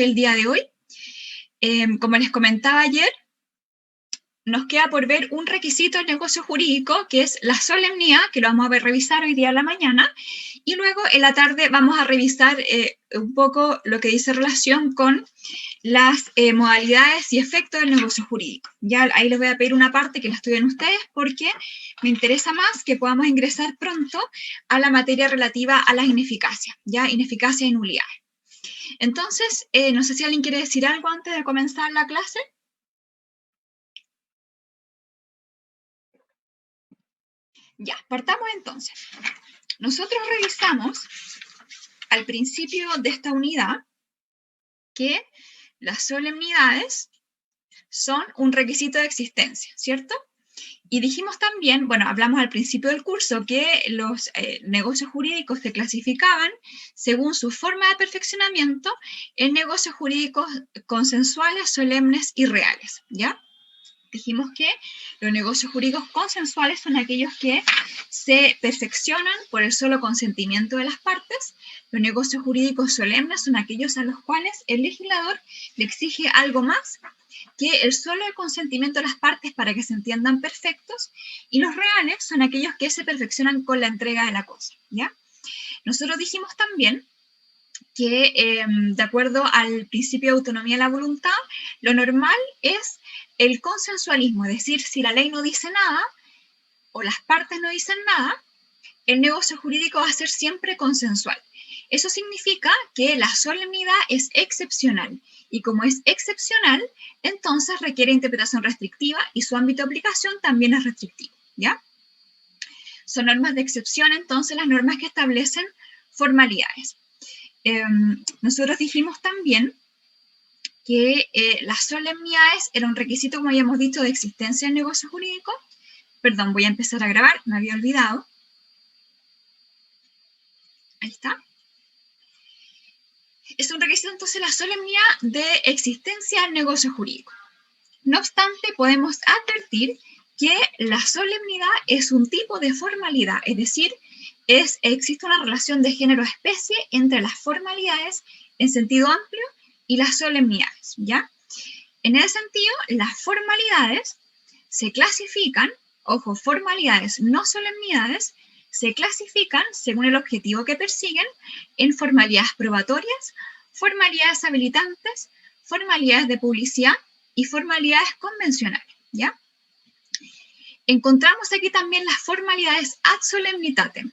clase del día de hoy. Como les comentaba ayer, nos queda por ver un requisito del negocio jurídico, que es la solemnidad, que lo vamos a revisar hoy día a la mañana, y luego en la tarde vamos a revisar un poco lo que dice relación con las modalidades y efectos del negocio jurídico. Ya ahí les voy a pedir una parte que la estudien ustedes porque me interesa más que podamos ingresar pronto a la materia relativa a las ineficacias, ya ineficacia y nulidades. Entonces, no sé si alguien quiere decir algo antes de comenzar la clase. Ya, partamos entonces. Nosotros revisamos al principio de esta unidad que las solemnidades son un requisito de existencia, ¿cierto? Y dijimos también, bueno, hablamos al principio del curso que los negocios jurídicos se clasificaban según su forma de perfeccionamiento en negocios jurídicos consensuales, solemnes y reales, ¿ya? Dijimos que los negocios jurídicos consensuales son aquellos que se perfeccionan por el solo consentimiento de las partes. Los negocios jurídicos solemnes son aquellos a los cuales el legislador le exige algo más que el solo consentimiento de las partes para que se entiendan perfectos, y los reales son aquellos que se perfeccionan con la entrega de la cosa, ¿ya? Nosotros dijimos también que de acuerdo al principio de autonomía de la voluntad, lo normal es el consensualismo, es decir, si la ley no dice nada o las partes no dicen nada, el negocio jurídico va a ser siempre consensual. Eso significa que la solemnidad es excepcional, y como es excepcional, entonces requiere interpretación restrictiva y su ámbito de aplicación también es restrictivo, ¿ya? Son normas de excepción, entonces, las normas que establecen formalidades. Nosotros dijimos también que las solemnidades eran un requisito, como habíamos dicho, de existencia del negocio jurídico. Perdón, voy a empezar a grabar, me había olvidado. Ahí está. Es un requisito, entonces, la solemnidad de existencia del negocio jurídico. No obstante, podemos advertir que la solemnidad es un tipo de formalidad, es decir, existe una relación de género-especie entre las formalidades en sentido amplio y las solemnidades, ¿ya? En ese sentido, las formalidades se clasifican, ojo, formalidades, no solemnidades, se clasifican según el objetivo que persiguen en formalidades probatorias, formalidades habilitantes, formalidades de publicidad y formalidades convencionales, ¿ya? Encontramos aquí también las formalidades ad solemnitatem.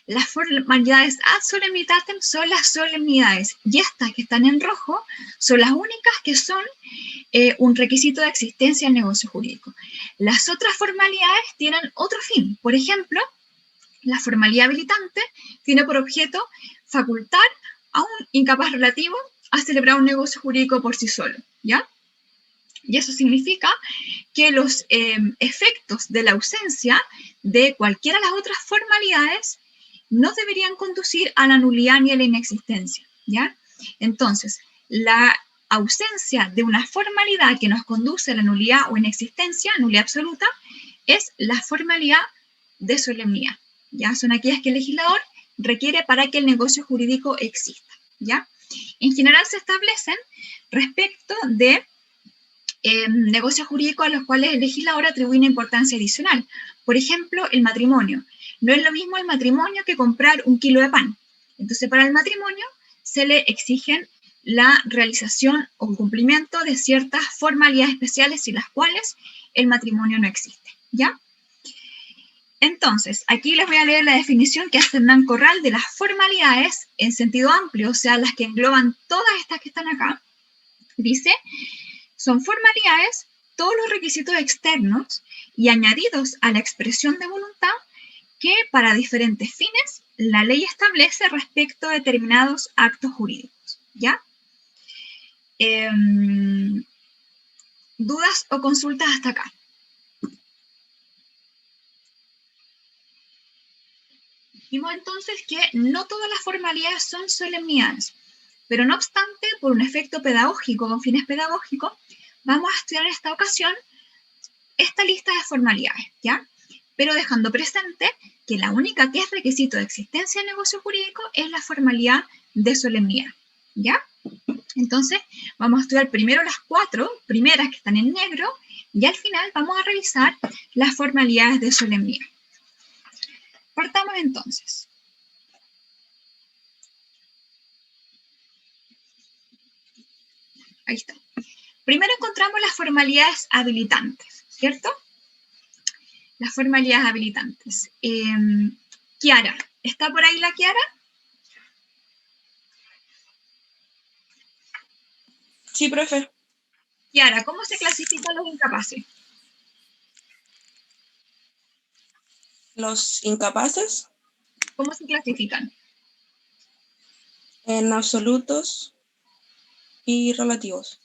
Las formalidades ad solemnitatem son las solemnidades, y estas que están en rojo son las únicas que son un requisito de existencia del negocio jurídico. Las otras formalidades tienen otro fin. Por ejemplo, la formalidad habilitante tiene por objeto facultar a un incapaz relativo a celebrar un negocio jurídico por sí solo, ¿ya? Y eso significa que los efectos de la ausencia de cualquiera de las otras formalidades no deberían conducir a la nulidad ni a la inexistencia, ¿ya? Entonces, la ausencia de una formalidad que nos conduce a la nulidad o inexistencia, nulidad absoluta, es la formalidad de solemnidad, ¿ya? Son aquellas que el legislador requiere para que el negocio jurídico exista, ¿ya? En general se establecen respecto de negocios jurídicos a los cuales el legislador atribuye una importancia adicional. Por ejemplo, el matrimonio. No es lo mismo el matrimonio que comprar un kilo de pan. Entonces, para el matrimonio se le exigen la realización o cumplimiento de ciertas formalidades especiales sin las cuales el matrimonio no existe, ¿ya? Entonces, aquí les voy a leer la definición que hace Hernán Corral de las formalidades en sentido amplio, o sea, las que engloban todas estas que están acá. Dice: son formalidades todos los requisitos externos y añadidos a la expresión de voluntad que para diferentes fines la ley establece respecto a determinados actos jurídicos, ¿ya? ¿Dudas o consultas hasta acá? Dijimos entonces que no todas las formalidades son solemnidades, pero no obstante, por un efecto pedagógico, con fines pedagógicos, vamos a estudiar en esta ocasión esta lista de formalidades, ¿ya? Pero dejando presente que la única que es requisito de existencia del negocio jurídico es la formalidad de solemnidad, ¿ya? Entonces, vamos a estudiar primero las 4 primeras que están en negro y al final vamos a revisar las formalidades de solemnidad. Partamos entonces. Ahí está. Primero encontramos las formalidades habilitantes, ¿cierto? Las formalidades habilitantes. Kiara, ¿está por ahí la Kiara? Sí, profe. Kiara, ¿cómo se clasifican los incapaces? Los incapaces ¿Cómo se clasifican? en absolutos y relativos.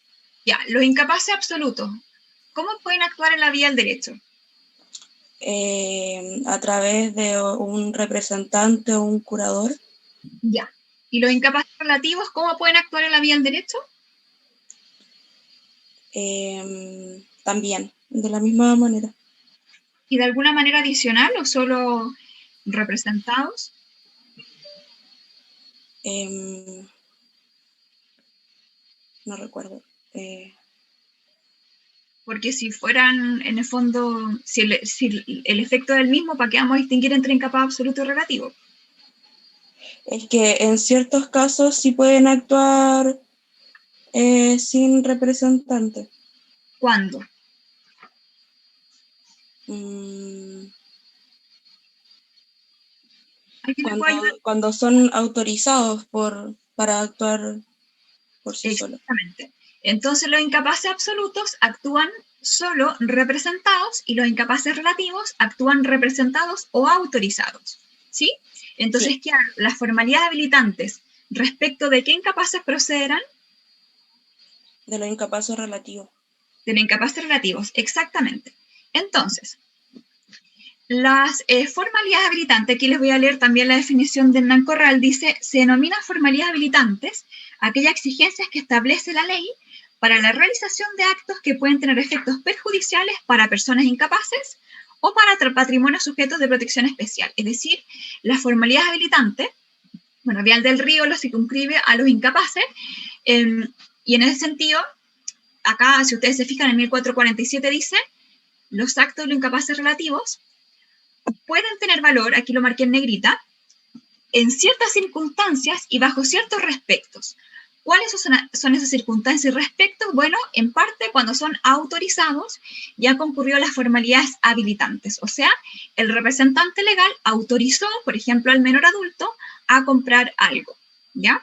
Ya, los incapaces absolutos, ¿cómo pueden actuar en la vía del derecho? A través de un representante o un curador. Ya. ¿Y los incapaces relativos, cómo pueden actuar en la vía del derecho? También, de la misma manera. ¿Y de alguna manera adicional o solo representados? No recuerdo. Porque si fueran, en el fondo, si el efecto es el mismo, ¿para qué vamos a distinguir entre incapaz absoluto y relativo? Es que en ciertos casos sí pueden actuar sin representante. ¿Cuándo? ¿Alguien me puede ayudar? Cuando son autorizados para actuar por sí solos. Exactamente. Entonces los incapaces absolutos actúan solo representados y los incapaces relativos actúan representados o autorizados. ¿Sí? Entonces, Sí. ¿qué hago? Las formalidades habilitantes respecto de qué incapaces procederán. De los incapaces relativos. De los incapaces relativos, exactamente. Entonces, las formalidades habilitantes, aquí les voy a leer también la definición de Hernán Corral, dice, se denominan formalidades habilitantes aquellas exigencias que establece la ley para la realización de actos que pueden tener efectos perjudiciales para personas incapaces o para patrimonios sujetos de protección especial. Es decir, las formalidades habilitantes, bueno, Vial del Río lo circunscribe a los incapaces, y en ese sentido, acá, si ustedes se fijan, en 1447 dice, los actos de los incapaces relativos pueden tener valor, aquí lo marqué en negrita, en ciertas circunstancias y bajo ciertos respectos. ¿Cuáles son esas circunstancias y respectos? Bueno, en parte cuando son autorizados, ya concurrió las formalidades habilitantes, o sea, el representante legal autorizó, por ejemplo, al menor adulto a comprar algo, ¿ya?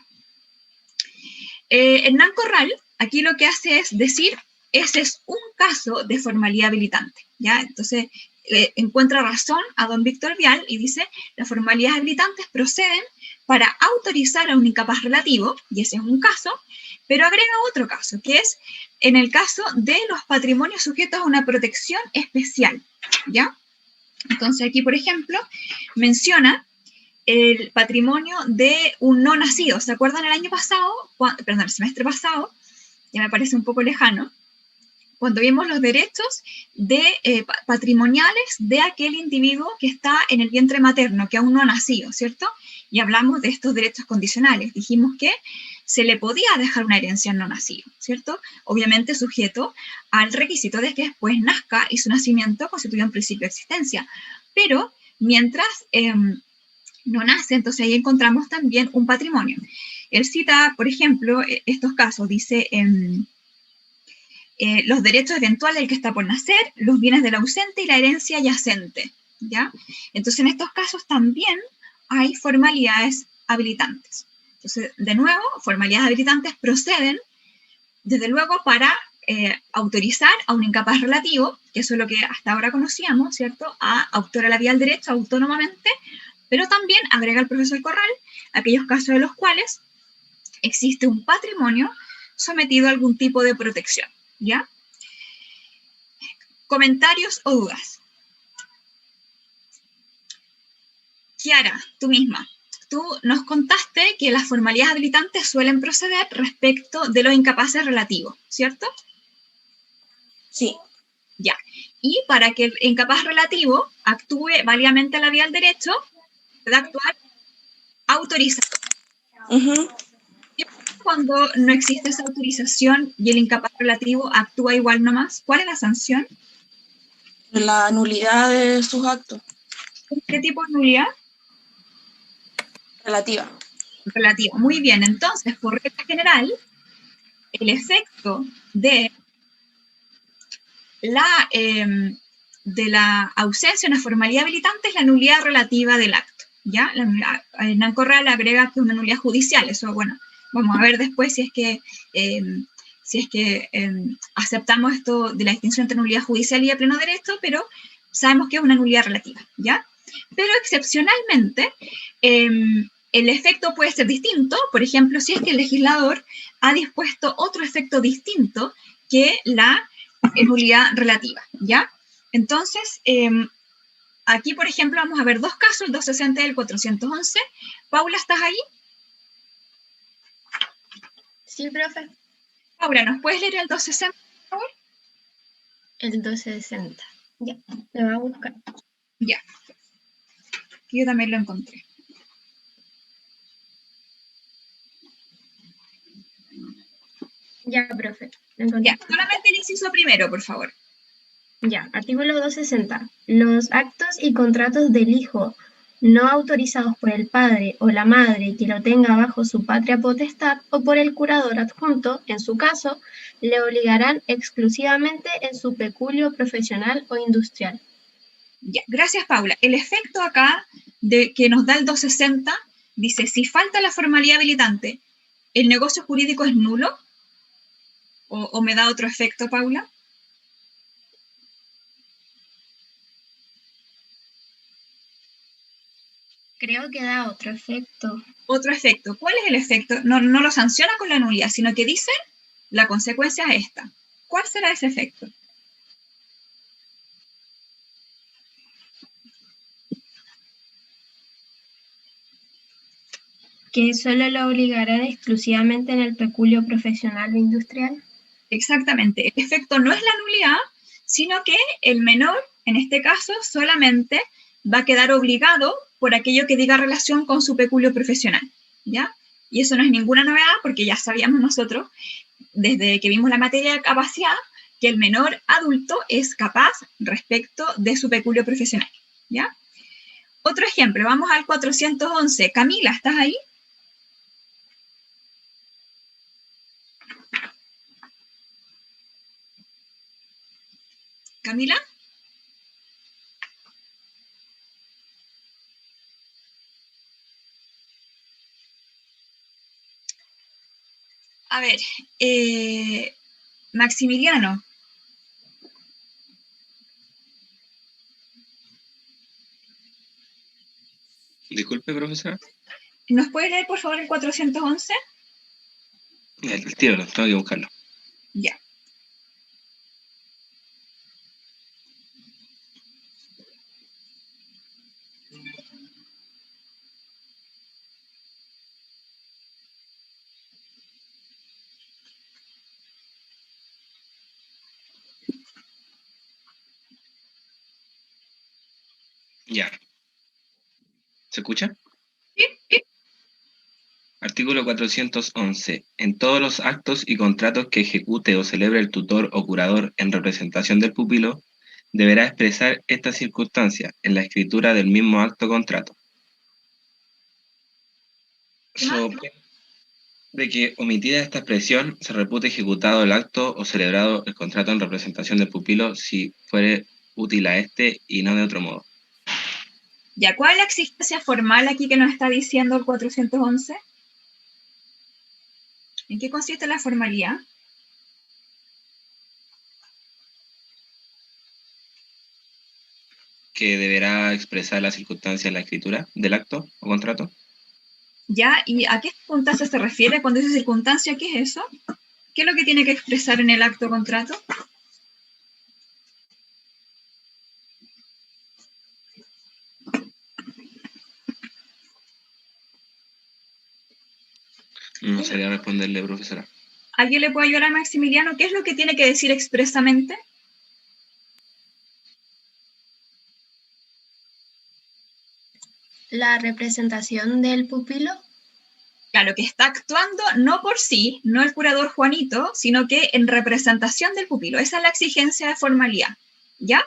Hernán Corral, aquí lo que hace es decir, ese es un caso de formalidad habilitante, ¿ya? Entonces, encuentra razón a don Víctor Vial y dice, las formalidades habilitantes proceden para autorizar a un incapaz relativo, y ese es un caso, pero agrega otro caso, que es en el caso de los patrimonios sujetos a una protección especial, ¿ya? Entonces aquí, por ejemplo, menciona el patrimonio de un no nacido. ¿Se acuerdan el año pasado? Perdón, el semestre pasado, ya me parece un poco lejano, cuando vimos los derechos patrimoniales de aquel individuo que está en el vientre materno, que aún no ha nacido, ¿cierto? Y hablamos de estos derechos condicionales. Dijimos que se le podía dejar una herencia al no nacido, ¿cierto? Obviamente sujeto al requisito de que después nazca y su nacimiento constituya un principio de existencia. Pero mientras no nace, entonces ahí encontramos también un patrimonio. Él cita, por ejemplo, estos casos, dice los derechos eventuales del que está por nacer, los bienes del ausente y la herencia yacente, ¿ya? Entonces en estos casos también hay formalidades habilitantes. Entonces, de nuevo, formalidades habilitantes proceden, desde luego, para autorizar a un incapaz relativo, que eso es lo que hasta ahora conocíamos, ¿cierto?, a autor a la vía del derecho autónomamente, pero también, agrega el profesor Corral, aquellos casos de los cuales existe un patrimonio sometido a algún tipo de protección, ¿ya? ¿Comentarios o dudas? Kiara, tú misma, tú nos contaste que las formalidades habilitantes suelen proceder respecto de los incapaces relativos, ¿cierto? Sí. Ya. Y para que el incapaz relativo actúe válidamente a la vía del derecho, puede actuar autorizado. cuando no existe esa autorización y el incapaz relativo actúa igual nomás? ¿Cuál es la sanción? La nulidad de sus actos. ¿Qué tipo de nulidad? Relativa. Relativa. Muy bien, entonces, por regla general, el efecto de la ausencia de una formalidad habilitante es la nulidad relativa del acto. ¿Ya? Hernán Corral agrega que es una nulidad judicial. Eso, bueno, vamos a ver después si es que aceptamos esto de la distinción entre nulidad judicial y de pleno derecho, pero sabemos que es una nulidad relativa. ¿Ya? Pero excepcionalmente, el efecto puede ser distinto. Por ejemplo, si es que el legislador ha dispuesto otro efecto distinto que la nulidad relativa, ¿ya? Entonces, aquí, por ejemplo, vamos a ver dos casos, el 260 y el 411. Paula, ¿estás ahí? Sí, profe. Paula, ¿nos puedes leer el 260, por favor? El 260. Ya, lo voy a buscar. Ya. Yo también lo encontré. Ya, profe. Lo encontré. Ya, solamente el inciso primero, por favor. Ya, artículo 260. Los actos y contratos del hijo no autorizados por el padre o la madre que lo tenga bajo su patria potestad o por el curador adjunto, en su caso, le obligarán exclusivamente en su peculio profesional o industrial. Ya, gracias, Paula. El efecto acá de que nos da el 260 dice, si falta la formalidad habilitante, ¿el negocio jurídico es nulo? ¿O me da otro efecto, Paula? Creo que da otro efecto. Otro efecto. ¿Cuál es el efecto? No lo sanciona con la nulidad, sino que dice la consecuencia es esta. ¿Cuál será ese efecto? Que solo lo obligarán exclusivamente en el peculio profesional o industrial. Exactamente. El efecto no es la nulidad, sino que el menor, en este caso, solamente va a quedar obligado por aquello que diga relación con su peculio profesional, ¿ya? Y eso no es ninguna novedad porque ya sabíamos nosotros, desde que vimos la materia de capacidad, que el menor adulto es capaz respecto de su peculio profesional, ¿ya? Otro ejemplo, vamos al 411. Camila, ¿estás ahí? Camila. A ver, Maximiliano. Disculpe, profesora. ¿Nos puede leer, por favor, el 411? El tiro, tengo que buscarlo. Ya. Ya. ¿Se escucha? Sí. Artículo 411. En todos los actos y contratos que ejecute o celebre el tutor o curador en representación del pupilo, deberá expresar esta circunstancia en la escritura del mismo acto o contrato. ¿Qué más? De que, omitida esta expresión, se repute ejecutado el acto o celebrado el contrato en representación del pupilo si fuere útil a este y no de otro modo. Ya, ¿cuál es la exigencia formal aquí que nos está diciendo el 411? ¿En qué consiste la formalidad? Que deberá expresar la circunstancia en la escritura del acto o contrato. Ya, ¿y a qué circunstancia se refiere cuando dice circunstancia? ¿Qué es eso? ¿Qué es lo que tiene que expresar en el acto o contrato? No sabría responderle, profesora. ¿Alguien le puede ayudar a Maximiliano? ¿Qué es lo que tiene que decir expresamente? La representación del pupilo. Claro, que está actuando no por sí, no el curador Juanito, sino que en representación del pupilo. Esa es la exigencia de formalidad, ¿ya?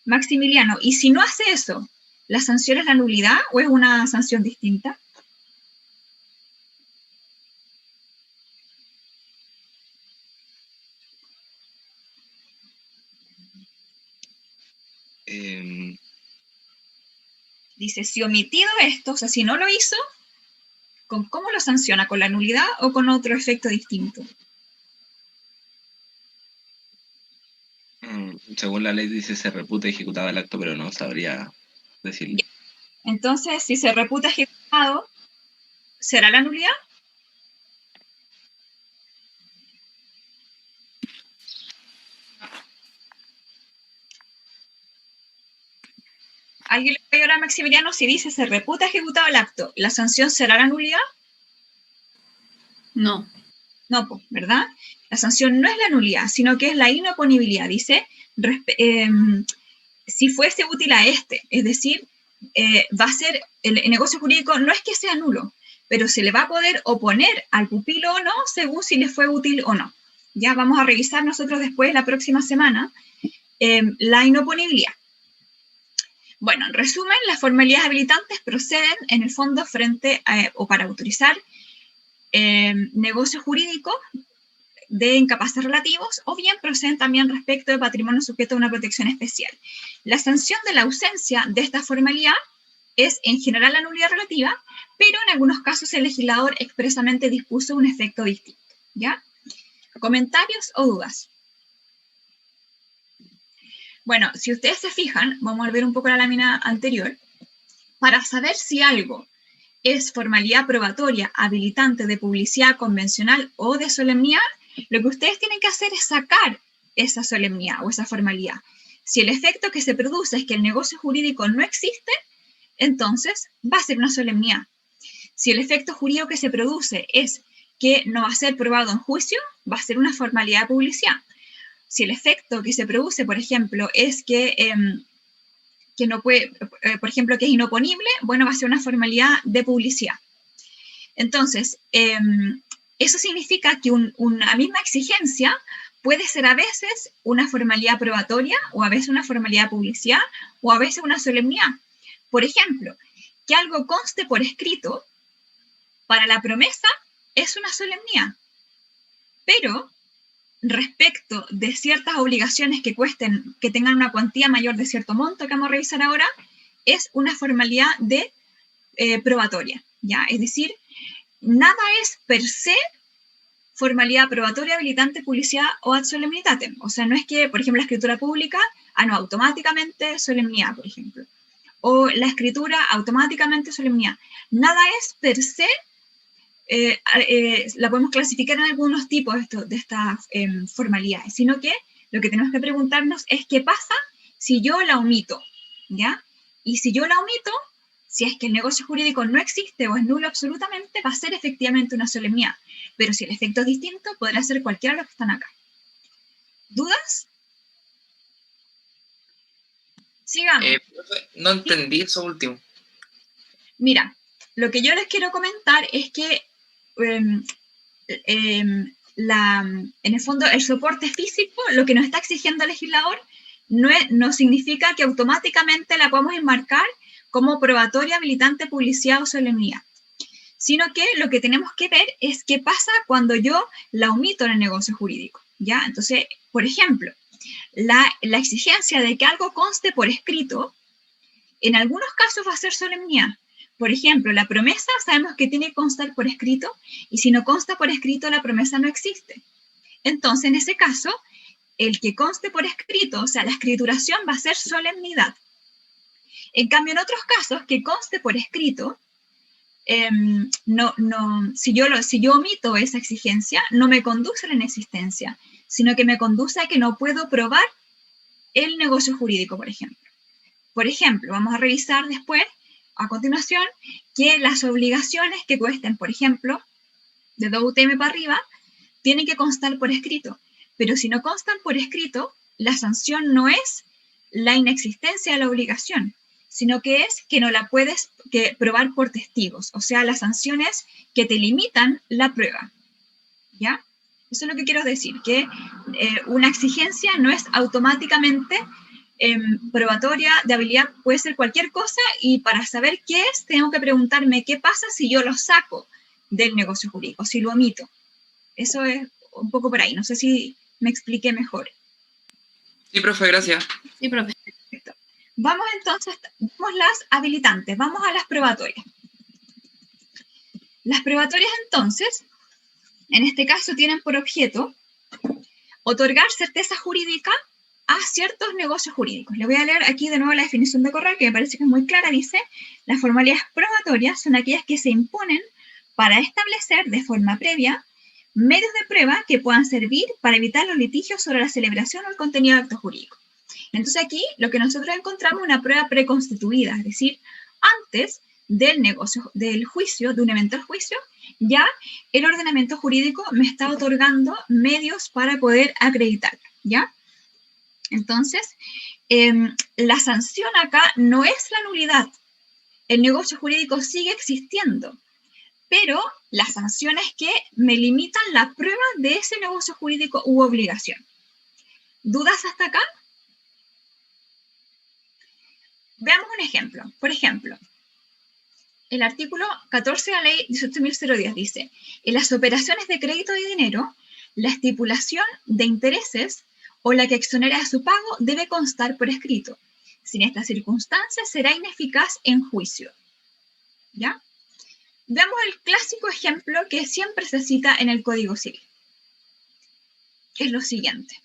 Maximiliano, y si no hace eso, ¿la sanción es la nulidad o es una sanción distinta? Dice, si omitido esto, o sea, si no lo hizo, ¿cómo lo sanciona? ¿Con la nulidad o con otro efecto distinto? Según la ley dice se reputa ejecutado el acto, pero no sabría decirlo. Entonces, si se reputa ejecutado, ¿será la nulidad? ¿Alguien le puede ayudar a Maximiliano si dice se reputa ejecutado el acto? ¿La sanción será la nulidad? No. No, pues, ¿verdad? La sanción no es la nulidad, sino que es la inoponibilidad. Dice, si fuese útil a este, es decir, va a ser, el negocio jurídico no es que sea nulo, pero se le va a poder oponer al pupilo o no, según si le fue útil o no. Ya vamos a revisar nosotros después, la próxima semana, la inoponibilidad. Bueno, en resumen, las formalidades habilitantes proceden en el fondo frente a, o para autorizar negocios jurídicos de incapaces relativos, o bien proceden también respecto de patrimonio sujeto a una protección especial. La sanción de la ausencia de esta formalidad es en general la nulidad relativa, pero en algunos casos el legislador expresamente dispuso un efecto distinto. ¿Ya? ¿Comentarios o dudas? Bueno, si ustedes se fijan, vamos a ver un poco la lámina anterior, para saber si algo es formalidad probatoria, habilitante de publicidad convencional o de solemnidad, lo que ustedes tienen que hacer es sacar esa solemnidad o esa formalidad. Si el efecto que se produce es que el negocio jurídico no existe, entonces va a ser una solemnidad. Si el efecto jurídico que se produce es que no va a ser probado en juicio, va a ser una formalidad de publicidad. Si el efecto que se produce, por ejemplo, es que no puede, por ejemplo, que es inoponible, bueno, va a ser una formalidad de publicidad. Entonces, eso significa que una misma exigencia puede ser a veces una formalidad probatoria, o a veces una formalidad de publicidad, o a veces una solemnidad. Por ejemplo, que algo conste por escrito, para la promesa es una solemnidad, pero respecto de ciertas obligaciones que tengan una cuantía mayor de cierto monto que vamos a revisar ahora, es una formalidad de probatoria, ¿ya? Es decir, nada es per se formalidad probatoria, habilitante, publicidad o ad solemnitatem. O sea, no es que, por ejemplo, la escritura pública, no, automáticamente solemnidad, por ejemplo. O la escritura, automáticamente solemnidad. Nada es per se, la podemos clasificar en algunos tipos de estas formalidades, sino que lo que tenemos que preguntarnos es qué pasa si yo la omito, ¿ya? Y si yo la omito, si es que el negocio jurídico no existe o es nulo absolutamente, va a ser efectivamente una solemnidad. Pero si el efecto es distinto, podrá ser cualquiera de los que están acá. ¿Dudas? Sigamos. No entendí eso último. Mira, lo que yo les quiero comentar es que en el fondo el soporte físico, lo que nos está exigiendo el legislador, no significa que automáticamente la podamos enmarcar como probatoria, habilitante, publicidad o solemnidad, sino que lo que tenemos que ver es qué pasa cuando yo la omito en el negocio jurídico, ¿ya? Entonces, por ejemplo, la exigencia de que algo conste por escrito, en algunos casos va a ser solemnidad. Por ejemplo, la promesa sabemos que tiene que constar por escrito, y si no consta por escrito, la promesa no existe. Entonces, en ese caso, el que conste por escrito, o sea, la escrituración va a ser solemnidad. En cambio, en otros casos, que conste por escrito, si yo omito esa exigencia, no me conduce a la inexistencia, sino que me conduce a que no puedo probar el negocio jurídico, por ejemplo. Por ejemplo, vamos a revisar después, a continuación, que las obligaciones que cuesten, por ejemplo, de 2 UTM para arriba, tienen que constar por escrito. Pero si no constan por escrito, la sanción no es la inexistencia de la obligación, sino que es que no la puedes probar por testigos, o sea, las sanciones que te limitan la prueba, ¿ya? Eso es lo que quiero decir, que una exigencia no es automáticamente probatoria de habilidad, puede ser cualquier cosa, y para saber qué es, tengo que preguntarme qué pasa si yo lo saco del negocio jurídico, si lo omito. Eso es un poco por ahí, no sé si me expliqué mejor. Sí, profe, gracias. Sí, profe. Perfecto. Vamos entonces, vamos las habilitantes, vamos a las probatorias. Las probatorias entonces, en este caso tienen por objeto otorgar certeza jurídica a ciertos negocios jurídicos. Le voy a leer aquí de nuevo la definición de Corral, que me parece que es muy clara. Dice, las formalidades probatorias son aquellas que se imponen para establecer de forma previa medios de prueba que puedan servir para evitar los litigios sobre la celebración o el contenido del acto jurídico. Entonces aquí lo que nosotros encontramos es una prueba preconstituida, es decir, antes del negocio, del juicio, de un eventual juicio, ya el ordenamiento jurídico me está otorgando medios para poder acreditarlo, ¿ya? Entonces, la sanción acá no es la nulidad. El negocio jurídico sigue existiendo, pero la sanción es que me limitan la prueba de ese negocio jurídico u obligación. ¿Dudas hasta acá? Veamos un ejemplo. Por ejemplo, el artículo 14 de la ley 18.010 dice, en las operaciones de crédito de dinero, la estipulación de intereses o la que exonera de su pago debe constar por escrito. Sin esta circunstancia será ineficaz en juicio. ¿Ya? Veamos el clásico ejemplo que siempre se cita en el Código Civil, que es lo siguiente.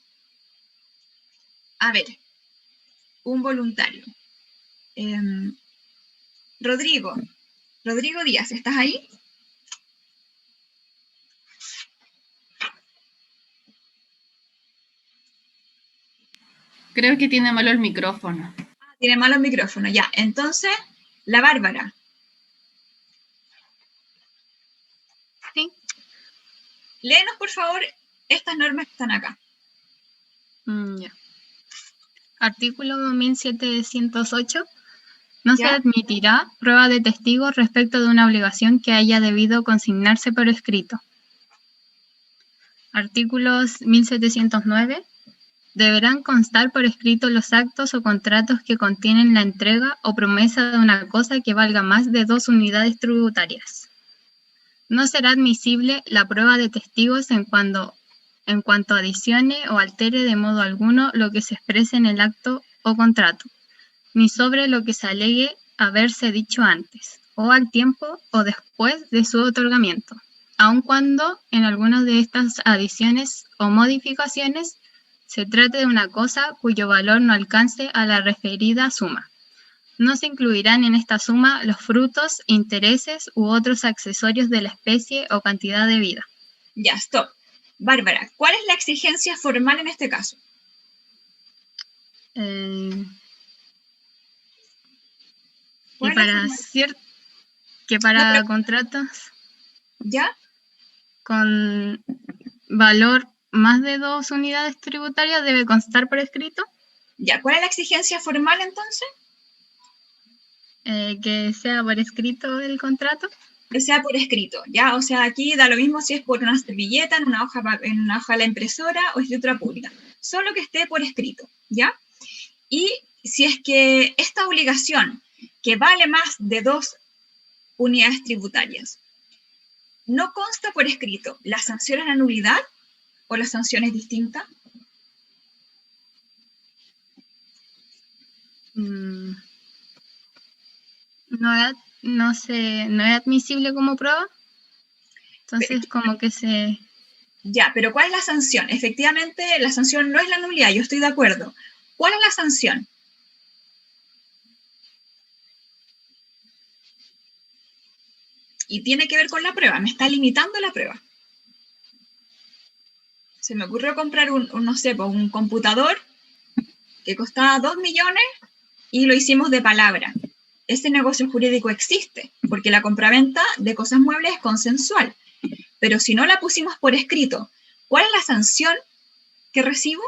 A ver, un voluntario. Rodrigo Díaz, ¿estás ahí? Creo que tiene malo el micrófono. Tiene malo el micrófono, ya. Entonces, la Bárbara. Sí. Léenos, por favor, estas normas que están acá. Ya. Artículo 1708. No se ¿Ya? admitirá prueba de testigo respecto de una obligación que haya debido consignarse por escrito. Artículos 1709. Deberán constar por escrito los actos o contratos que contienen la entrega o promesa de una cosa que valga más de 2 unidades tributarias. No será admisible la prueba de testigos en cuanto adicione o altere de modo alguno lo que se exprese en el acto o contrato, ni sobre lo que se alegue haberse dicho antes, o al tiempo o después de su otorgamiento, aun cuando en algunas de estas adiciones o modificaciones se trate de una cosa cuyo valor no alcance a la referida suma. No se incluirán en esta suma los frutos, intereses u otros accesorios de la especie o cantidad debida. Ya, stop. Bárbara, ¿cuál es la exigencia formal en este caso? Que para No, contratos ¿ya? con valor más de 2 unidades tributarias debe constar por escrito. Ya, ¿cuál es la exigencia formal entonces? Que sea por escrito el contrato. Que sea por escrito, ¿ya? O sea, aquí da lo mismo si es por una servilleta, en una hoja de la impresora o escritura pública. Solo que esté por escrito, ¿ya? Y si es que esta obligación, que vale más de 2 unidades tributarias, no consta por escrito, ¿la sanción es la nulidad o la sanción es distinta? No es admisible como prueba. Entonces, como que se... Ya, pero ¿cuál es la sanción? Efectivamente, la sanción no es la nulidad, yo estoy de acuerdo. ¿Cuál es la sanción? Y tiene que ver con la prueba, me está limitando la prueba. Se me ocurrió comprar no sé, un computador que costaba 2 millones y lo hicimos de palabra. Ese negocio jurídico existe, porque la compraventa de cosas muebles es consensual. Pero si no la pusimos por escrito, ¿cuál es la sanción que recibo?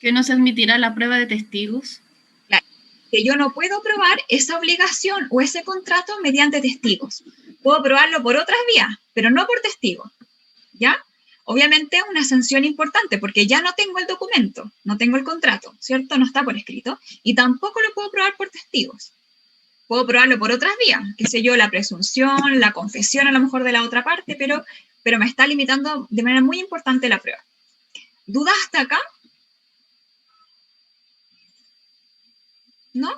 Que no se admitirá la prueba de testigos. Claro. que yo no puedo probar esa obligación o ese contrato mediante testigos. Puedo probarlo por otras vías, pero no por testigos, ¿ya? Obviamente una sanción importante, porque ya no tengo el documento, no tengo el contrato, ¿cierto? No está por escrito, y tampoco lo puedo probar por testigos. Puedo probarlo por otras vías, qué sé yo, la presunción, la confesión a lo mejor de la otra parte, pero me está limitando de manera muy importante la prueba. ¿Dudas hasta acá? ¿No?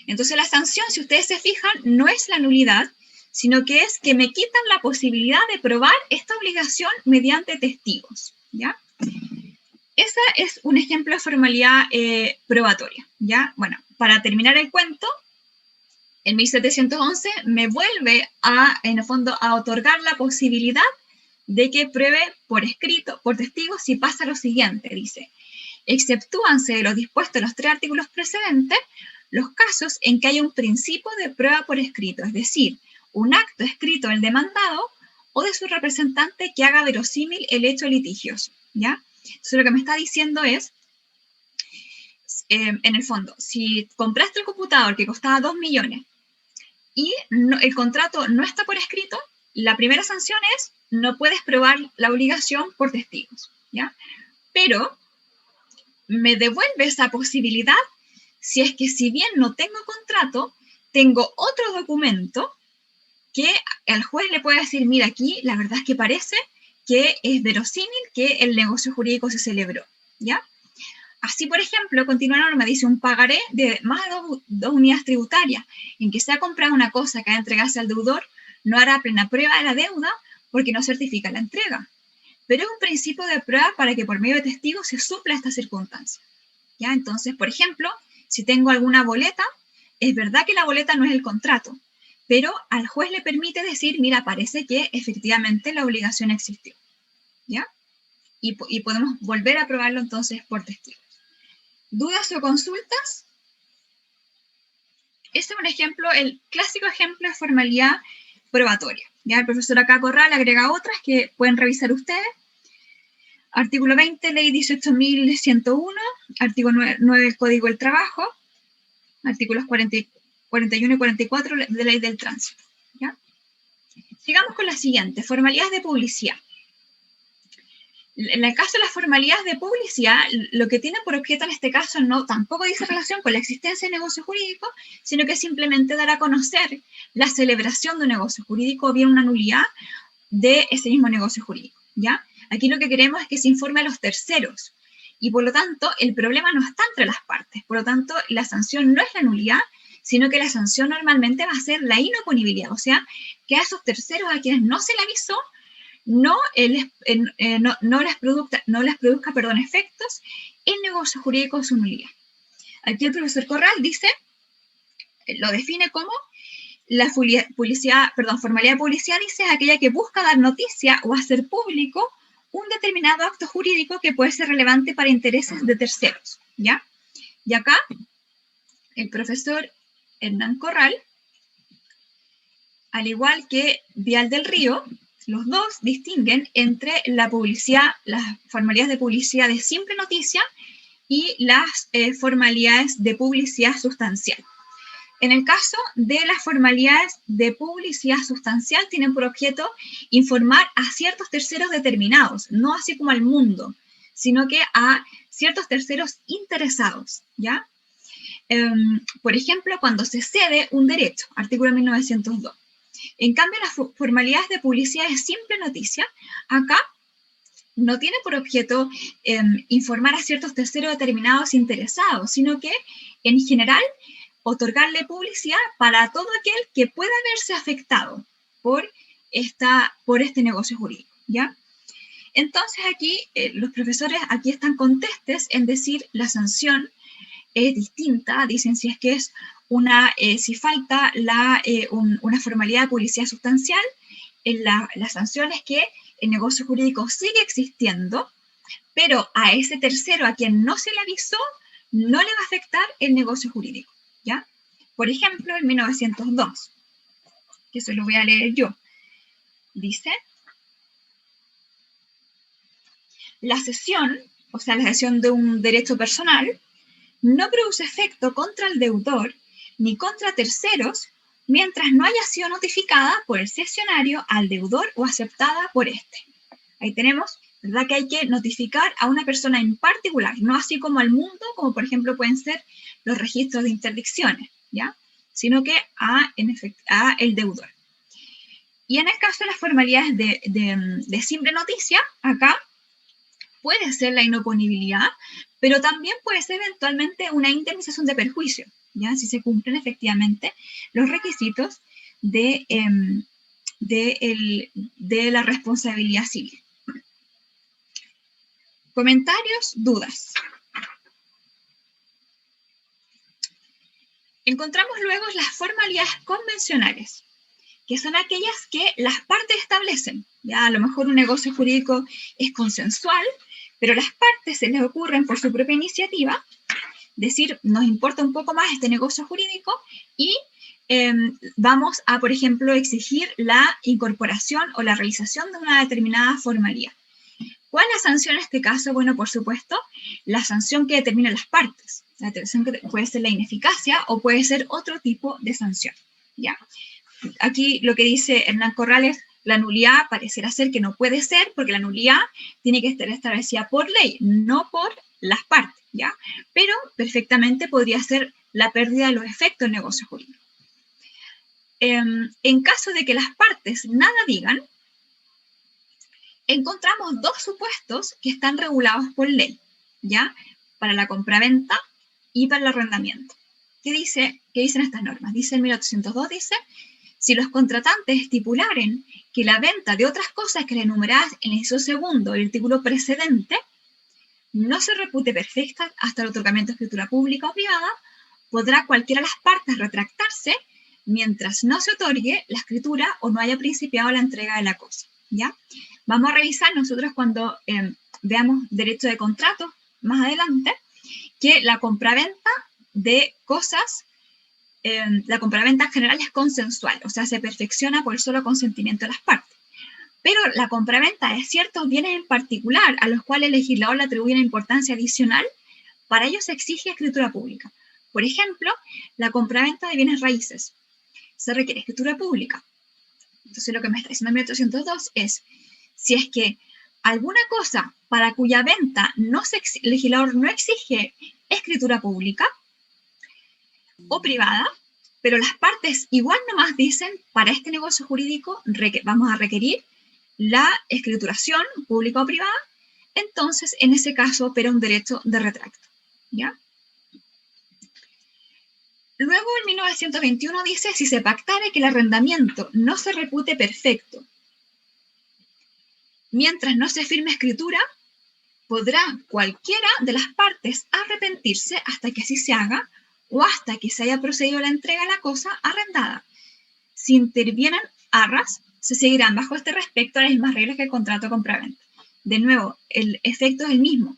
Entonces la sanción, si ustedes se fijan, no es la nulidad, sino que es que me quitan la posibilidad de probar esta obligación mediante testigos, ¿ya? Ese es un ejemplo de formalidad probatoria, ¿ya? Bueno, para terminar el cuento, en 1711 me vuelve en el fondo, a otorgar la posibilidad de que pruebe por escrito, por testigos, si pasa lo siguiente, dice, exceptúanse de lo dispuesto en los 3 artículos precedentes los casos en que hay un principio de prueba por escrito, es decir, un acto escrito del demandado o de su representante que haga verosímil el hecho litigioso, ¿ya? Entonces lo que me está diciendo es, en el fondo, si compraste el computador que costaba 2 millones y el contrato no está por escrito, la primera sanción es, no puedes probar la obligación por testigos, ¿ya? Pero me devuelve esa posibilidad si es que, si bien no tengo contrato, tengo otro documento que al juez le puede decir, mira, aquí la verdad es que parece que es verosímil que el negocio jurídico se celebró, ¿ya? Así, por ejemplo, continúa la norma, dice un pagaré de más de 2 unidades tributarias, en que se ha comprado una cosa que ha de entregarse al deudor, no hará plena prueba de la deuda porque no certifica la entrega. Pero es un principio de prueba para que por medio de testigos se supla esta circunstancia, ¿ya? Entonces, por ejemplo, si tengo alguna boleta, es verdad que la boleta no es el contrato, pero al juez le permite decir, mira, parece que efectivamente la obligación existió, ¿ya? Y podemos volver a probarlo entonces por testigos. ¿Dudas o consultas? Este es un ejemplo, el clásico ejemplo de formalidad probatoria. ¿Ya? El profesor acá Corral agrega otras que pueden revisar ustedes. Artículo 20, ley 18.101, artículo 9 del Código del Trabajo, artículos 41 y 44 de la ley del tránsito. ¿Ya? Sigamos con la siguiente, formalidades de publicidad. En el caso de las formalidades de publicidad, lo que tiene por objeto en este caso no tampoco dice relación con la existencia de negocio jurídico, sino que simplemente dar a conocer la celebración de un negocio jurídico o bien una nulidad de ese mismo negocio jurídico, ¿ya? Aquí lo que queremos es que se informe a los terceros y por lo tanto el problema no está entre las partes, por lo tanto la sanción no es la nulidad, sino que la sanción normalmente va a ser la inoponibilidad, o sea, que a esos terceros a quienes no se le avisó no les produzca efectos el negocio jurídico de su nulidad. Aquí el profesor Corral dice, lo define como la formalidad de publicidad, dice, es aquella que busca dar noticia o hacer público un determinado acto jurídico que puede ser relevante para intereses de terceros, ¿ya? Y acá el profesor Hernán Corral, al igual que Vial del Río, los dos distinguen entre la publicidad, las formalidades de publicidad de simple noticia y las formalidades de publicidad sustancial. En el caso de las formalidades de publicidad sustancial, tienen por objeto informar a ciertos terceros determinados, no así como al mundo, sino que a ciertos terceros interesados, ¿ya? Por ejemplo, cuando se cede un derecho, artículo 1902. En cambio, las formalidades de publicidad de simple noticia, acá no tiene por objeto informar a ciertos terceros determinados interesados, sino que, en general, otorgarle publicidad para todo aquel que pueda verse afectado por este negocio jurídico, ¿ya? Entonces, aquí, los profesores aquí están contestes en decir la sanción es distinta, dicen si es que es si falta una formalidad de publicidad sustancial, la sanción es que el negocio jurídico sigue existiendo, pero a ese tercero a quien no se le avisó, no le va a afectar el negocio jurídico, ¿ya? Por ejemplo, en 1902, que eso lo voy a leer yo, dice, la cesión, o sea, la cesión de un derecho personal, no produce efecto contra el deudor ni contra terceros mientras no haya sido notificada por el cesionario al deudor o aceptada por éste. Ahí tenemos, ¿verdad?, que hay que notificar a una persona en particular, no así como al mundo, como por ejemplo pueden ser los registros de interdicciones, ¿ya?, sino que a el deudor. Y en el caso de las formalidades de simple noticia, acá puede ser la inoponibilidad, pero también puede ser eventualmente una indemnización de perjuicio, ¿ya?, si se cumplen efectivamente los requisitos de la responsabilidad civil. Comentarios, dudas. Encontramos luego las formalidades convencionales, que son aquellas que las partes establecen. Ya, a lo mejor un negocio jurídico es consensual, pero las partes se les ocurren por su propia iniciativa decir, nos importa un poco más este negocio jurídico y vamos a, por ejemplo, exigir la incorporación o la realización de una determinada formalidad. ¿Cuál es la sanción en este caso? Bueno, por supuesto, la sanción que determinan las partes. La sanción que puede ser la ineficacia o puede ser otro tipo de sanción, ¿ya? Aquí lo que dice Hernán Corrales, la nulidad parecerá ser que no puede ser porque la nulidad tiene que estar establecida por ley, no por las partes, ¿ya? Pero perfectamente podría ser la pérdida de los efectos del negocio jurídico. En caso de que las partes nada digan, encontramos dos supuestos que están regulados por ley, ¿ya?, para la compraventa y para el arrendamiento. ¿Qué dicen estas normas? Dice el 1802, dice, si los contratantes estipularen que la venta de otras cosas que le enumeradas en el inciso segundo del artículo precedente no se repute perfecta hasta el otorgamiento de escritura pública o privada, podrá cualquiera de las partes retractarse mientras no se otorgue la escritura o no haya principiado la entrega de la cosa, ¿ya? Vamos a revisar nosotros cuando veamos derecho de contrato más adelante, que la compraventa de cosas, la compraventa en general es consensual, o sea, se perfecciona por el solo consentimiento de las partes. Pero la compraventa de ciertos bienes en particular, a los cuales el legislador le atribuye una importancia adicional, para ello se exige escritura pública. Por ejemplo, la compraventa de bienes raíces. Se requiere escritura pública. Entonces, lo que me está diciendo el 1802 es, si es que alguna cosa para cuya venta el legislador no exige escritura pública o privada, pero las partes igual nomás dicen, para este negocio jurídico vamos a requerir la escrituración pública o privada, entonces en ese caso opera un derecho de retracto, ¿ya? Luego, en 1921 dice, si se pactare que el arrendamiento no se repute perfecto, mientras no se firme escritura, podrá cualquiera de las partes arrepentirse hasta que así se haga o hasta que se haya procedido a la entrega de la cosa arrendada. Si intervienen arras, se seguirán bajo este respecto las mismas reglas que el contrato de compraventa. De nuevo, el efecto es el mismo.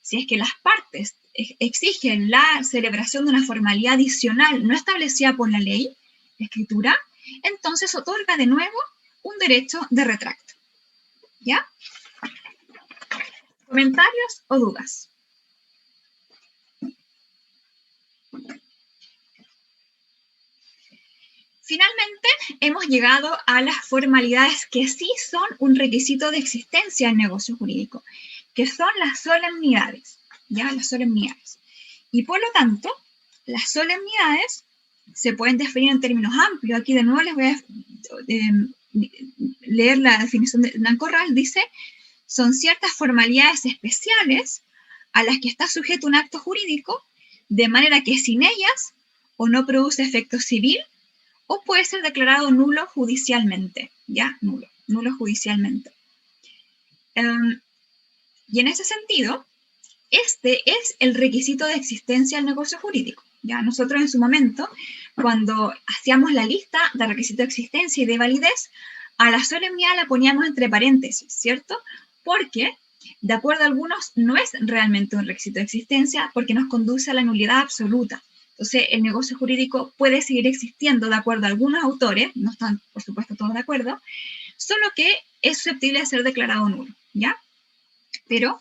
Si es que las partes exigen la celebración de una formalidad adicional no establecida por la ley, la escritura, entonces otorga de nuevo un derecho de retracto. ¿Ya? ¿Comentarios o dudas? Finalmente, hemos llegado a las formalidades que sí son un requisito de existencia del negocio jurídico, que son las solemnidades, ¿ya? Las solemnidades. Y por lo tanto, las solemnidades se pueden definir en términos amplios. Aquí de nuevo les voy a leer la definición de Hernán Corral. Dice, son ciertas formalidades especiales a las que está sujeto un acto jurídico, de manera que sin ellas o no produce efecto civil o puede ser declarado nulo judicialmente, ¿ya? Nulo judicialmente. Y en ese sentido, este es el requisito de existencia del negocio jurídico. Ya nosotros en su momento, cuando hacíamos la lista de requisitos de existencia y de validez, a la solemnidad la poníamos entre paréntesis, ¿cierto? Porque, de acuerdo a algunos, no es realmente un requisito de existencia porque nos conduce a la nulidad absoluta. Entonces, el negocio jurídico puede seguir existiendo de acuerdo a algunos autores, no están, por supuesto, todos de acuerdo, solo que es susceptible de ser declarado nulo, ¿ya? Pero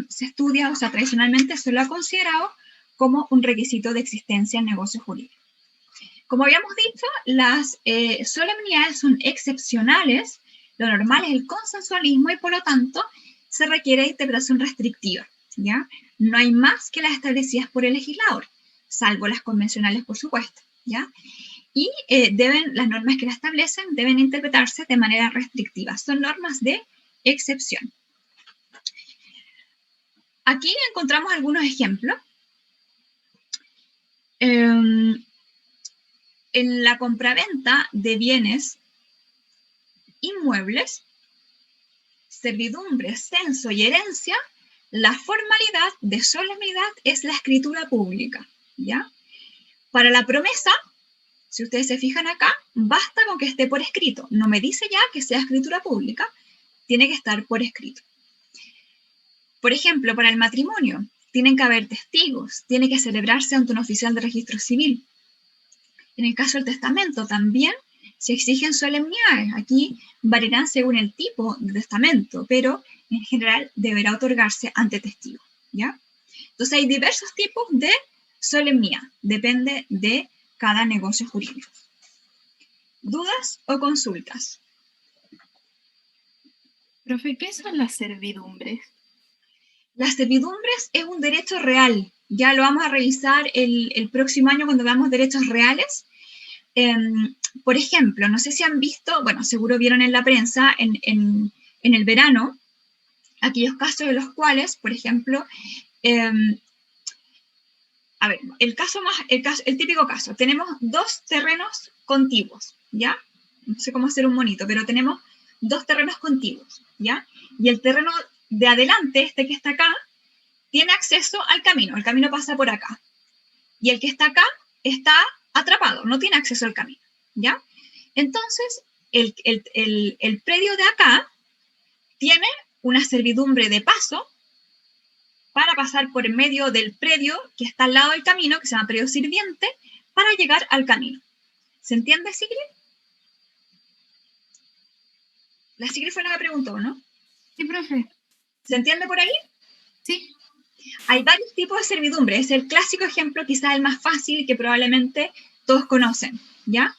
se estudia, o sea, tradicionalmente se lo ha considerado como un requisito de existencia en negocio jurídico. Como habíamos dicho, las solemnidades son excepcionales, lo normal es el consensualismo y por lo tanto se requiere interpretación restrictiva, ¿ya? No hay más que las establecidas por el legislador, salvo las convencionales, por supuesto, ¿ya? Y las normas que las establecen deben interpretarse de manera restrictiva. Son normas de excepción. Aquí encontramos algunos ejemplos. En la compraventa de bienes inmuebles, servidumbre, censo y herencia, la formalidad de solemnidad es la escritura pública, ¿ya? Para la promesa, si ustedes se fijan acá, basta con que esté por escrito. No me dice ya que sea escritura pública, tiene que estar por escrito. Por ejemplo, para el matrimonio, tienen que haber testigos, tiene que celebrarse ante un oficial de registro civil. En el caso del testamento también se exigen solemnidades. Aquí variarán según el tipo de testamento, pero en general deberá otorgarse ante testigo, ¿ya? Entonces hay diversos tipos de solemnidad, depende de cada negocio jurídico. ¿Dudas o consultas? Profe, ¿qué son las servidumbres? Las servidumbres es un derecho real. Ya lo vamos a revisar el próximo año cuando veamos derechos reales. Por ejemplo, no sé si han visto, bueno, seguro vieron en la prensa en el verano, aquellos casos de los cuales, por ejemplo, a ver, el típico caso, tenemos dos terrenos contiguos, ¿ya? No sé cómo hacer un monito, pero tenemos dos terrenos contiguos, ¿ya? Y el terreno de adelante, este que está acá, tiene acceso al camino. El camino pasa por acá. Y el que está acá está atrapado, no tiene acceso al camino, ¿ya? Entonces, el predio de acá tiene una servidumbre de paso para pasar por en medio del predio que está al lado del camino, que se llama predio sirviente, para llegar al camino. ¿Se entiende, Sigrid? La Sigrid fue la que preguntó, ¿no? Sí, profe. ¿Se entiende por ahí? Sí. Hay varios tipos de servidumbre. Es el clásico ejemplo, quizás el más fácil, que probablemente todos conocen, ¿ya?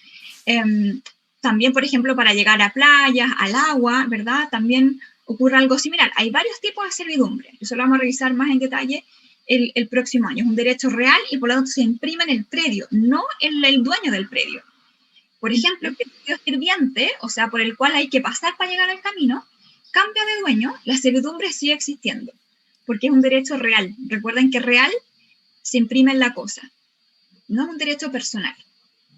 También, por ejemplo, para llegar a playas, al agua, ¿verdad? También ocurre algo similar. Hay varios tipos de servidumbre. Eso lo vamos a revisar más en detalle el próximo año. Es un derecho real y por lo tanto se imprime en el predio, no en el dueño del predio. Por ejemplo, el predio sirviente, o sea, por el cual hay que pasar para llegar al camino, cambia de dueño, la servidumbre sigue existiendo, porque es un derecho real. Recuerden que real se imprime en la cosa, no es un derecho personal,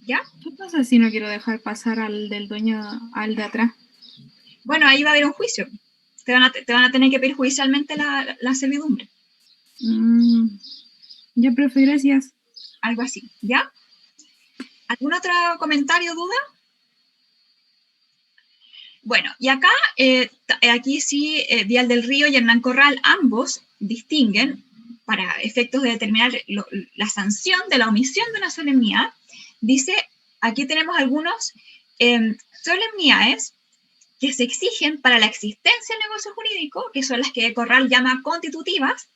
¿ya? ¿Qué pasa si no quiero dejar pasar al del dueño, al de atrás? Bueno, ahí va a haber un juicio. Te van a tener que pedir judicialmente la servidumbre. Ya, profe, gracias. Algo así, ¿ya? ¿Algún otro comentario, duda? Bueno, y acá, aquí sí, Vial del Río y Hernán Corral, ambos distinguen, para efectos de determinar la sanción de la omisión de una solemnidad, dice, aquí tenemos algunos solemnidades que se exigen para la existencia del negocio jurídico, que son las que Corral llama constitutivas,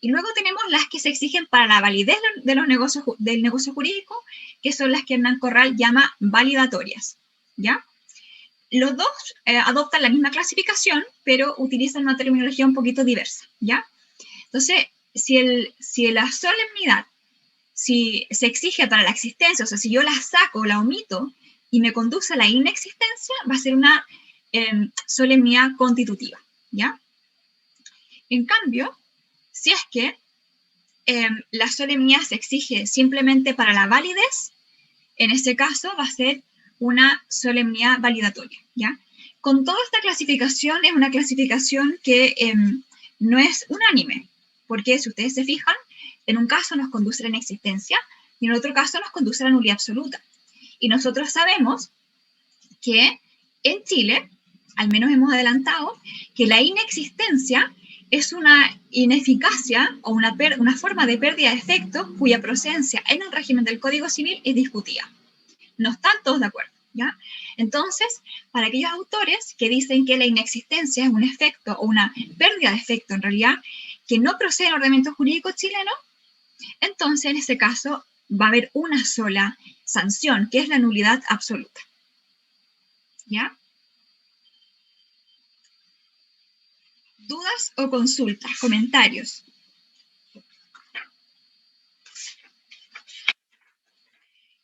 y luego tenemos las que se exigen para la validez del negocio jurídico, que son las que Hernán Corral llama validatorias, ¿ya? Los dos adoptan la misma clasificación, pero utilizan una terminología un poquito diversa, ¿ya? Entonces, si la solemnidad, si se exige para la existencia, o sea, si yo la saco o la omito y me conduce a la inexistencia, va a ser una solemnidad constitutiva, ¿ya? En cambio, si es que la solemnidad se exige simplemente para la validez, en ese caso va a ser una solemnidad validatoria, ¿ya? Con toda esta clasificación, es una clasificación que no es unánime, porque si ustedes se fijan, en un caso nos conduce a la inexistencia y en otro caso nos conduce a la nulidad absoluta. Y nosotros sabemos que en Chile, al menos hemos adelantado, que la inexistencia es una ineficacia o una forma de pérdida de efectos cuya procedencia en el régimen del Código Civil es discutida. No están todos de acuerdo, ¿ya? Entonces, para aquellos autores que dicen que la inexistencia es un efecto o una pérdida de efecto, en realidad, que no procede del ordenamiento jurídico chileno, Entonces, en ese caso, va a haber una sola sanción, que es la nulidad absoluta. ¿Ya? ¿Dudas o consultas? Comentarios.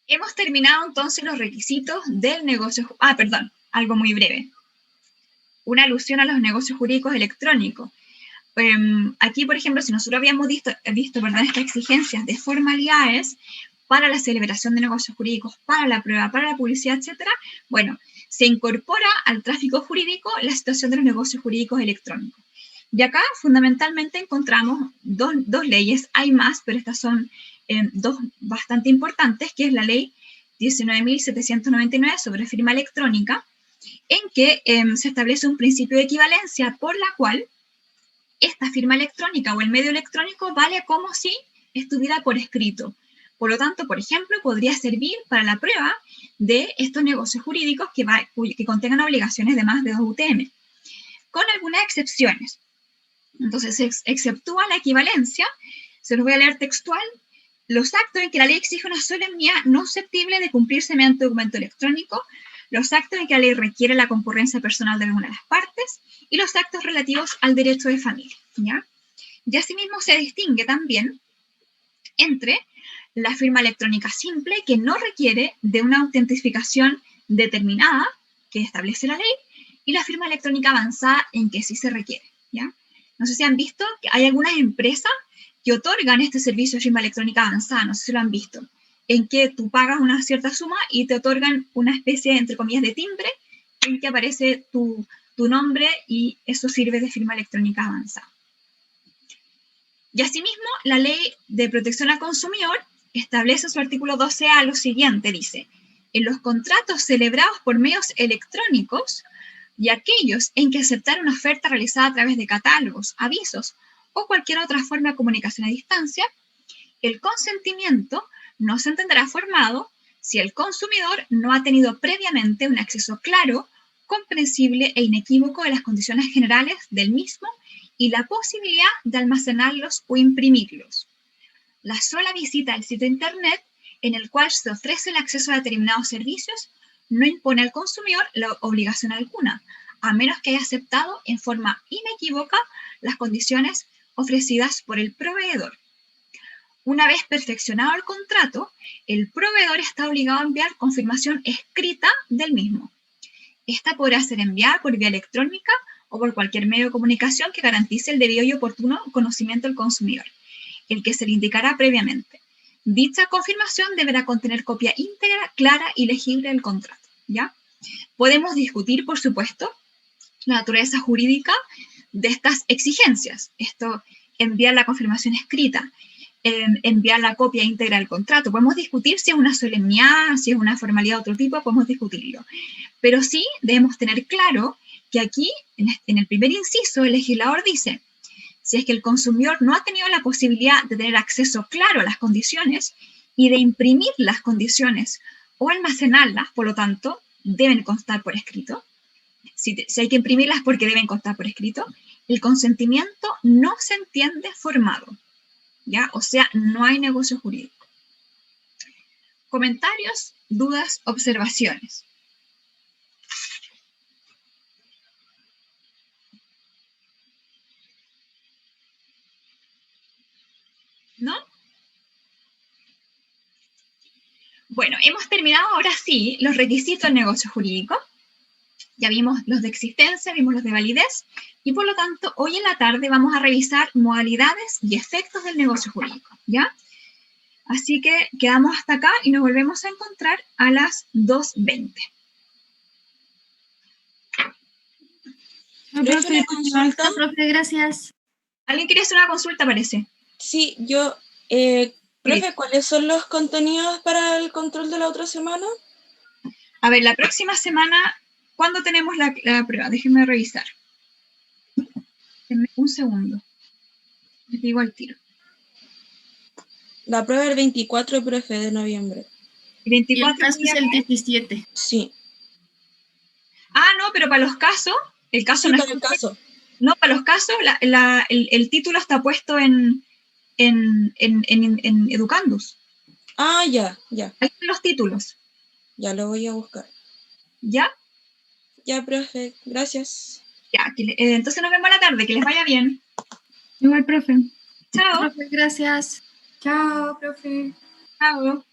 Hemos terminado entonces los requisitos del negocio. Ah, perdón, algo muy breve. Una alusión a los negocios jurídicos electrónicos. Aquí, por ejemplo, si nosotros habíamos visto estas exigencias de formalidades para la celebración de negocios jurídicos, para la prueba, para la publicidad, etc., bueno, se incorpora al tráfico jurídico la situación de los negocios jurídicos electrónicos. Y acá, fundamentalmente, encontramos dos leyes. Hay más, pero estas son dos bastante importantes, que es la ley 19.799 sobre firma electrónica, en que se establece un principio de equivalencia por la cual esta firma electrónica o el medio electrónico vale como si estuviera por escrito. Por lo tanto, por ejemplo, podría servir para la prueba de estos negocios jurídicos que contengan obligaciones de más de 2 UTM, con algunas excepciones. Entonces, se exceptúa la equivalencia, se los voy a leer textual, los actos en que la ley exige una solemnidad no susceptible de cumplirse mediante documento electrónico, los actos en que la ley requiere la concurrencia personal de alguna de las partes y los actos relativos al derecho de familia, ¿ya? Y asimismo se distingue también entre la firma electrónica simple, que no requiere de una autentificación determinada que establece la ley, y la firma electrónica avanzada, en que sí se requiere, ¿ya? No sé si han visto que hay algunas empresas que otorgan este servicio de firma electrónica avanzada, no sé si lo han visto, en que tú pagas una cierta suma y te otorgan una especie, entre comillas, de timbre en que aparece tu nombre y eso sirve de firma electrónica avanzada. Y asimismo, la Ley de Protección al Consumidor establece en su artículo 12A lo siguiente, dice: en los contratos celebrados por medios electrónicos y aquellos en que aceptar una oferta realizada a través de catálogos, avisos o cualquier otra forma de comunicación a distancia, el consentimiento no se entenderá formado si el consumidor no ha tenido previamente un acceso claro, comprensible e inequívoco de las condiciones generales del mismo y la posibilidad de almacenarlos o imprimirlos. La sola visita al sitio internet en el cual se ofrece el acceso a determinados servicios no impone al consumidor la obligación alguna, a menos que haya aceptado en forma inequívoca las condiciones ofrecidas por el proveedor. Una vez perfeccionado el contrato, el proveedor está obligado a enviar confirmación escrita del mismo. Esta podrá ser enviada por vía electrónica o por cualquier medio de comunicación que garantice el debido y oportuno conocimiento del consumidor, el que se le indicará previamente. Dicha confirmación deberá contener copia íntegra, clara y legible del contrato, ¿ya? Podemos discutir, por supuesto, la naturaleza jurídica de estas exigencias. Esto, enviar la confirmación escrita, enviar la copia íntegra del contrato. Podemos discutir si es una solemnidad, si es una formalidad de otro tipo, podemos discutirlo. Pero sí debemos tener claro que aquí, en el primer inciso, el legislador dice: si es que el consumidor no ha tenido la posibilidad de tener acceso claro a las condiciones y de imprimir las condiciones o almacenarlas, por lo tanto, deben constar por escrito. Si hay que imprimirlas porque deben constar por escrito, el consentimiento no se entiende formado, ¿ya? O sea, no hay negocio jurídico. Comentarios, dudas, observaciones. ¿No? Bueno, hemos terminado ahora sí los requisitos del negocio jurídico. Ya vimos los de existencia, vimos los de validez, y por lo tanto, hoy en la tarde vamos a revisar modalidades y efectos del negocio jurídico, ¿ya? Así que quedamos hasta acá y nos volvemos a encontrar a las 2:20. Profe, gracias. ¿Alguien quiere hacer una consulta, parece? Sí, yo... profe, ¿cuáles son los contenidos para el control de la otra semana? A ver, la próxima semana, ¿cuándo tenemos la prueba? Déjenme revisar. Denme un segundo. Les digo al tiro. La prueba el 24, profe, de noviembre. El 24 Y el caso es el 17. Sí. Ah, no, pero para los casos, el caso Sí, no para es... el caso. No, para los casos, el título está puesto en en Educandus. Ah, ya. Ahí están los títulos. Ya lo voy a buscar. ¿Ya? Ya, profe, gracias. Ya, entonces nos vemos a la tarde, que les vaya bien. Igual, profe. Chao. Profe, gracias. Chao, profe. Chao.